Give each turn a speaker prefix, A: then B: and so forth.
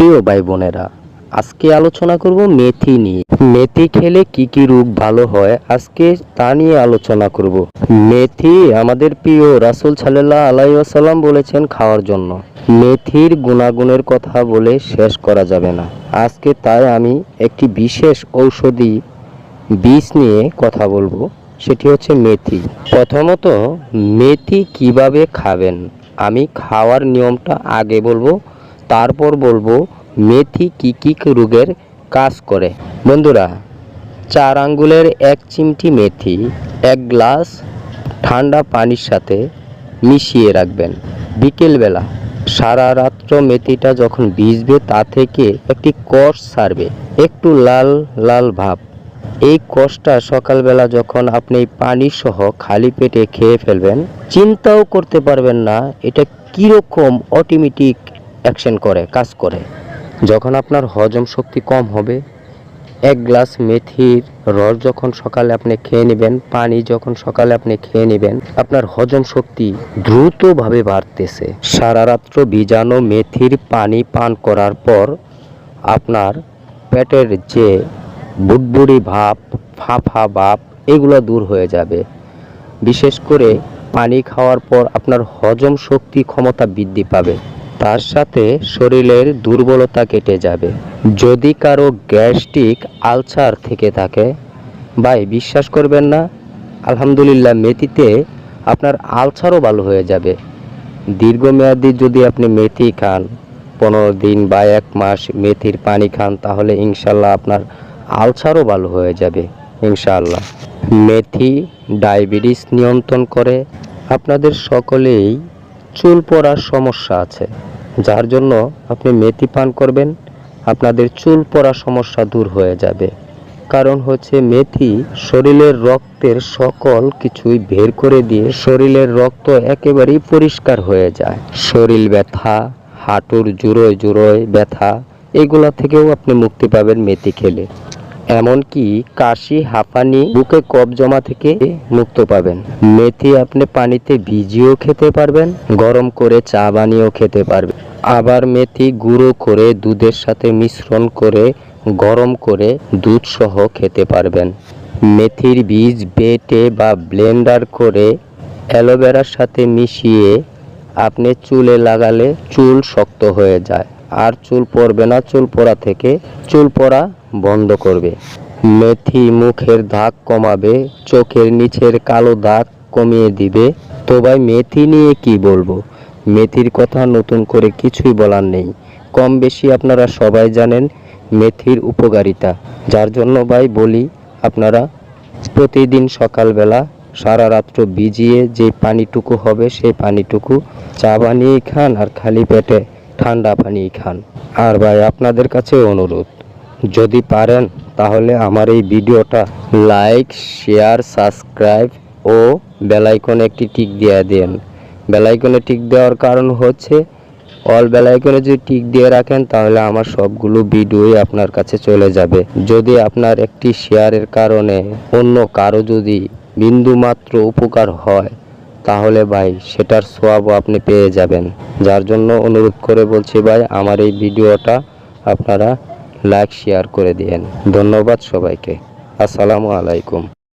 A: প্রিয় ভাই বোনেরা, আজকে আলোচনা করব মেথি নিয়ে। মেথি খেলে কি কি রোগ ভালো হয় আজকে তা নিয়ে আলোচনা করব। মেথি আমাদের প্রিয় রাসূল সাল্লাল্লাহু আলাইহি ওয়াসাল্লাম বলেছেন খাওয়ার জন্য। মেথির গুণাগুণের কথা বলে শেষ করা যাবে না। আজকে তাই আমি একটি বিশেষ ঔষধি বীজ নিয়ে কথা বলবো, সেটি হচ্ছে মেথি। প্রথমত মেথি কিভাবে খাবেন, আমি খাওয়ার নিয়মটা আগে বলবো, তারপর বলবো মেথি কি কি রোগের কাজ করে। বন্ধুরা, 4 আঙ্গুলের 1 চিমটি মেথি 1 গ্লাস ঠান্ডা পানির সাথে মিশিয়ে রাখবেন। বিকেলবেলা সারা রাত্র মেথিটা যখন ভিজবে তা থেকে একটি কষ ছাড়বে, একটু লাল লাল ভাব। এই কষটা সকালবেলা যখন আপনি পানি সহ খালি পেটে খেয়ে ফেলবেন, চিন্তাও করতে পারবেন না এটা কীরকম অটোমেটিক অ্যাকশন করে, কাজ করে। যখন আপনার হজম শক্তি কম হবে, 1 গ্লাস মেথির রস যখন সকালে আপনি খেয়ে নেবেন, পানি যখন সকালে আপনি খেয়ে নেবেন, আপনার হজম শক্তি দ্রুতভাবে বাড়তেছে। সারা রাত্র ভিজানো মেথির পানি পান করার পর আপনার পেটের যে বুড়বুড়ি ভাব, ফাঁপা ভাব, এগুলো দূর হয়ে যাবে। বিশেষ করে পানি খাওয়ার পর আপনার হজম শক্তি ক্ষমতা বৃদ্ধি পাবে, তার সাথে শরীরের দুর্বলতা কেটে যাবে। যদি কারো গ্যাস্ট্রিক আলসার থেকে থাকে, ভাই বিশ্বাস করবেন না, আলহামদুলিল্লাহ মেথিতে আপনার আলসারও ভালো হয়ে যাবে। দীর্ঘমেয়াদী যদি আপনি মেথি খান, 15 দিন বা 1 মাস মেথির পানি খান, তাহলে ইনশাল্লাহ আপনার আলসারও ভালো হয়ে যাবে ইনশাআল্লাহ। মেথি ডায়াবেটিস নিয়ন্ত্রণ করে। আপনাদের সকলেই চুল পড়ার সমস্যা আছে, যার জন্য আপনি মেথি পান করবেন, আপনাদের চুল পড়ার সমস্যা দূর হয়ে যাবে। কারণ হচ্ছে মেথি শরীরের রক্তের সকল কিছুই বের করে দিয়ে শরীরের রক্ত একেবারেই পরিষ্কার হয়ে যায়। শরীর ব্যথা, হাঁটুর জুড়োয় জুড়োয় ব্যথা, এগুলা থেকেও আপনি মুক্তি পাবেন মেথি খেলে। এমনকি কাশি, হাঁপানি, বুকে কফ জমা থেকে মুক্ত পাবেন। মেথি আপনি পানিতে ভিজিয়েও খেতে পারবেন, গরম করে চা বানিয়েও খেতে পারবেন। আবার মেথি গুঁড়ো করে দুধের সাথে মিশ্রণ করে গরম করে দুধ সহ খেতে পারবেন। মেথির বীজ বেটে বা ব্লেন্ডার করে অ্যালোভেরার সাথে মিশিয়ে আপনি চুলে লাগালে চুল শক্ত হয়ে যায়, আর চুল পড়বে না। চুল পড়া থেকে চুল পড়া বন্ধ করবে। মেথি মুখের দাগ কমাবে, চোখের নিচের কালো দাগ কমিয়ে দিবে। তো ভাই মেথি নিয়ে কি বলবো, মেথির কথা নতুন করে কিছুই বলার নেই। কম বেশি আপনারা সবাই জানেন মেথির উপকারিতা, যার জন্য ভাই বলি আপনারা প্রতিদিন সকালবেলা সারা রাত্র ভিজিয়ে যে পানিটুকু হবে সেই পানিটুকু চা বানিয়ে খান, আর খালি পেটে ঠান্ডা পানি খান। আর ভাই আপনাদের কাছে অনুরোধ, যদি পারেন তাহলে আমার এই ভিডিওটা লাইক, শেয়ার, সাবস্ক্রাইব ও বেল আইকনে একটি টিক দিয়ে দেন। বেল আইকনে টিক দেওয়ার কারণ হচ্ছে অল বেল আইকনে যদি টিক দিয়ে রাখেন তাহলে আমার সবগুলো ভিডিওই আপনার কাছে চলে যাবে। যদি আপনার একটি শেয়ারের কারণে অন্য কারো যদি বিন্দুমাত্র উপকার হয়, তাহলে ভাই সেটার সওয়াবও আপনি পেয়ে যাবেন। যার জন্য অনুরোধ করে বলছি ভাই, আমার এই ভিডিওটা আপনারা লাইক শেয়ার করে দিন। ধন্যবাদ সবাইকে। আসসালামু আলাইকুম।